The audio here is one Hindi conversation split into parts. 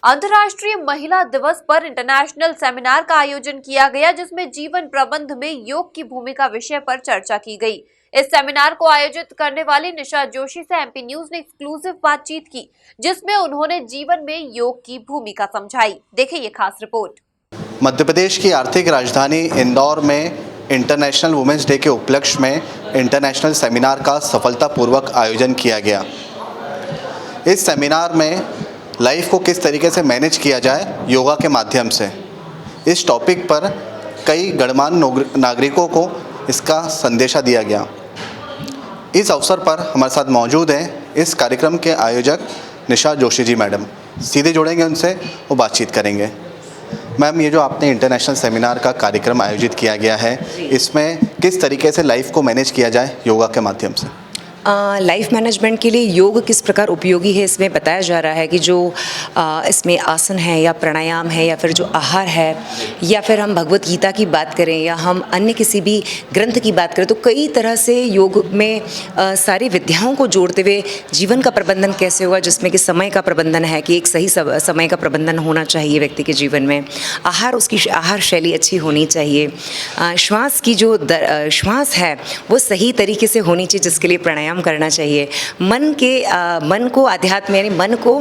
अंतर्राष्ट्रीय महिला दिवस पर इंटरनेशनल सेमिनार का आयोजन किया गया, जिसमें जीवन प्रबंध में योग की भूमिका विषय पर चर्चा की गई। इस सेमिनार को आयोजित करने वाली निशा जोशी से एमपी न्यूज ने एक्सक्लूसिव बातचीत की, जिसमें उन्होंने जीवन में योग की भूमिका समझाई। देखिए ये खास रिपोर्ट। मध्य प्रदेश की आर्थिक राजधानी इंदौर में इंटरनेशनल वुमेंस डे के उपलक्ष्य में इंटरनेशनल सेमिनार का सफलतापूर्वक आयोजन किया गया। इस सेमिनार में लाइफ को किस तरीके से मैनेज किया जाए योगा के माध्यम से, इस टॉपिक पर कई गणमान्य नागरिकों को इसका संदेशा दिया गया। इस अवसर पर हमारे साथ मौजूद हैं इस कार्यक्रम के आयोजक निशा जोशी जी मैडम। सीधे जुड़ेंगे उनसे और बातचीत करेंगे। मैम, ये जो आपने इंटरनेशनल सेमिनार का कार्यक्रम आयोजित किया गया है, इसमें किस तरीके से लाइफ को मैनेज किया जाए योगा के माध्यम से? लाइफ मैनेजमेंट के लिए योग किस प्रकार उपयोगी है, इसमें बताया जा रहा है कि जो इसमें आसन है या प्राणायाम है या फिर जो आहार है या फिर हम भगवत गीता की बात करें या हम अन्य किसी भी ग्रंथ की बात करें, तो कई तरह से योग में सारी विद्याओं को जोड़ते हुए जीवन का प्रबंधन कैसे होगा, जिसमें कि समय का प्रबंधन है कि एक सही समय का प्रबंधन होना चाहिए व्यक्ति के जीवन में। आहार, उसकी आहार शैली अच्छी होनी चाहिए। श्वास की जो श्वास है वो सही तरीके से होनी चाहिए, जिसके लिए प्राणायाम करना चाहिए। मन को आध्यात्म यानी मन को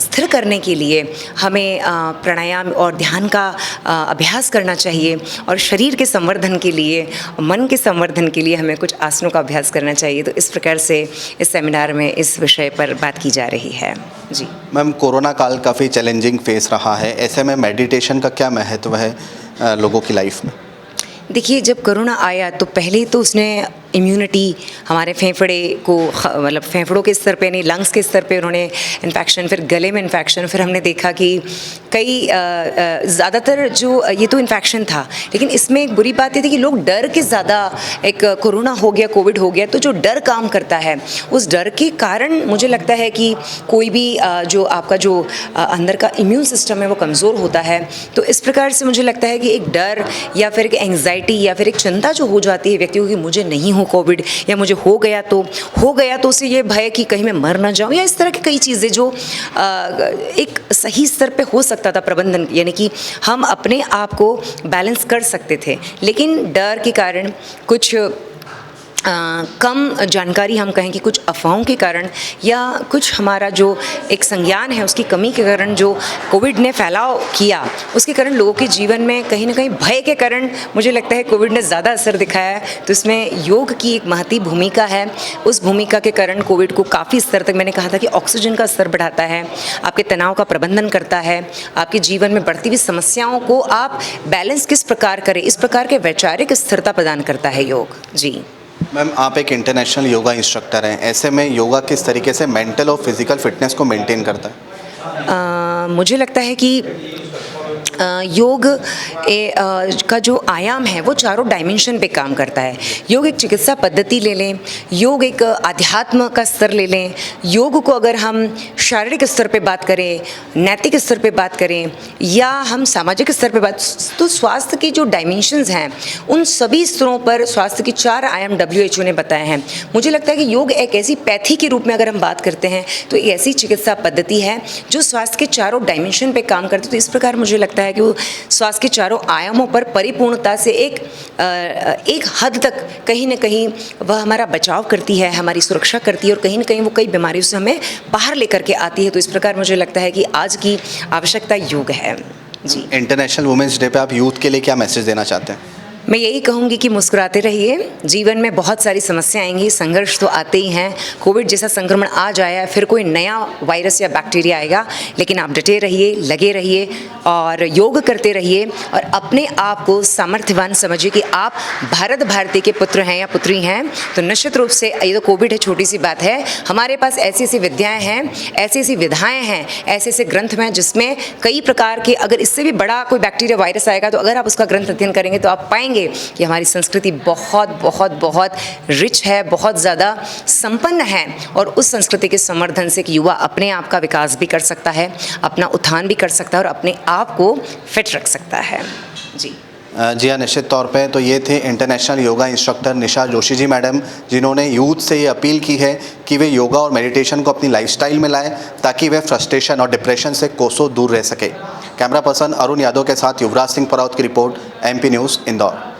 स्थिर करने के लिए हमें प्राणायाम और ध्यान का अभ्यास करना चाहिए, और शरीर के संवर्धन के लिए, मन के संवर्धन के लिए हमें कुछ आसनों का अभ्यास करना चाहिए। तो इस प्रकार से इस सेमिनार में इस विषय पर बात की जा रही है। जी मैम, कोरोना काल काफ़ी चैलेंजिंग फेस रहा है, ऐसे में मेडिटेशन का क्या महत्व है लोगों की लाइफ में? देखिए, जब कोरोना आया तो पहले तो उसने इम्यूनिटी, हमारे फेफड़े को मतलब फेफड़ों के स्तर पे नहीं, लंग्स के स्तर पे उन्होंने इन्फेक्शन, फिर गले में इन्फेक्शन, फिर हमने देखा कि कई ज़्यादातर जो ये तो इन्फेक्शन था, लेकिन इसमें एक बुरी बात ये थी कि लोग डर के ज़्यादा, एक कोरोना हो गया, कोविड हो गया, तो जो डर काम करता है उस डर के कारण मुझे लगता है कि कोई भी जो आपका जो अंदर का इम्यून सिस्टम है वो कमज़ोर होता है। तो इस प्रकार से मुझे लगता है कि एक डर या फिर एक एंग्जाइटी या फिर एक चिंता जो हो जाती है व्यक्ति को कि मुझे नहीं हो कोविड, या मुझे हो गया तो उसे ये भय कि कहीं मैं मर ना जाऊं, या इस तरह की कई चीज़ें जो एक सही स्तर पे हो सकता था प्रबंधन, यानी कि हम अपने आप को बैलेंस कर सकते थे, लेकिन डर के कारण कुछ कम जानकारी, हम कहें कि कुछ अफवाहों के कारण या कुछ हमारा जो एक संज्ञान है उसकी कमी के कारण जो कोविड ने फैलाव किया, उसके कारण लोगों के जीवन में कहीं ना कहीं भय के कारण मुझे लगता है कोविड ने ज़्यादा असर दिखाया है। तो इसमें योग की एक महती भूमिका है। उस भूमिका के कारण कोविड को काफ़ी स्तर तक, मैंने कहा था कि ऑक्सीजन का स्तर बढ़ाता है, आपके तनाव का प्रबंधन करता है, आपके जीवन में बढ़ती हुई समस्याओं को आप बैलेंस किस प्रकार करें, इस प्रकार के वैचारिक स्थिरता प्रदान करता है योग। जी मैम, आप एक इंटरनेशनल योगा इंस्ट्रक्टर हैं, ऐसे में योगा किस तरीके से मेंटल और फिजिकल फिटनेस को मेंटेन करता है? मुझे लगता है कि योग का जो आयाम है वो चारों डायमेंशन पे काम करता है। योग एक चिकित्सा पद्धति ले लें, योग एक आध्यात्म का स्तर ले लें, योग को अगर हम शारीरिक स्तर पे बात करें, नैतिक स्तर पे बात करें, या हम सामाजिक स्तर पे बात, तो स्वास्थ्य की जो डायमेंशंस हैं उन सभी स्तरों पर स्वास्थ्य की 4 आयाम WHO ने बताए हैं। मुझे लगता है कि योग एक ऐसी पैथी के रूप में अगर हम बात करते हैं तो एक ऐसी चिकित्सा पद्धति है जो स्वास्थ्य के चारों डायमेंशन पे काम करती है। तो इस प्रकार मुझे लगता है कि वो स्वास्थ्य के चारों आयामों पर परिपूर्णता से एक हद तक कहीं ना कहीं वह हमारा बचाव करती है, हमारी सुरक्षा करती है, और कहीं ना कहीं वो कई बीमारियों से हमें बाहर लेकर के आती है। तो इस प्रकार मुझे लगता है कि आज की आवश्यकता योग है। जी, इंटरनेशनल वुमेंस डे पे आप यूथ के लिए क्या मैसेज देना चाहते हैं? मैं यही कहूँगी कि मुस्कुराते रहिए। जीवन में बहुत सारी समस्या आएंगी, संघर्ष तो आते ही हैं। कोविड जैसा संक्रमण आ जाए, फिर कोई नया वायरस या बैक्टीरिया आएगा, लेकिन आप डटे रहिए, लगे रहिए और योग करते रहिए, और अपने आप को सामर्थ्यवान समझिए कि आप भारत भारती के पुत्र हैं या पुत्री हैं। तो निश्चित रूप से ये तो कोविड है, छोटी सी बात है, हमारे पास ऐसी ऐसी विद्याएँ हैं, ऐसी ऐसी विधाएँ हैं, ऐसे ऐसे ग्रंथ हैं जिसमें कई प्रकार के, अगर इससे भी बड़ा कोई बैक्टीरिया वायरस आएगा तो अगर आप उसका ग्रंथ अध्ययन करेंगे तो आप पाएंगे कि हमारी संस्कृति बहुत बहुत बहुत रिच है, बहुत ज़्यादा संपन्न है, और उस संस्कृति के संवर्धन से एक युवा अपने आप का विकास भी कर सकता है, अपना उत्थान भी कर सकता है और अपने आप को फिट रख सकता है। जी जी हाँ, निश्चित तौर पे तो ये थे इंटरनेशनल योगा इंस्ट्रक्टर निशा जोशी जी मैडम, जिन्होंने यूथ से ये अपील की है कि वे योगा और मेडिटेशन को अपनी लाइफस्टाइल में लाएं ताकि वे फ्रस्ट्रेशन और डिप्रेशन से कोसों दूर रह सके। कैमरा पर्सन अरुण यादव के साथ युवराज सिंह पराउत की रिपोर्ट, MP न्यूज़, इंदौर।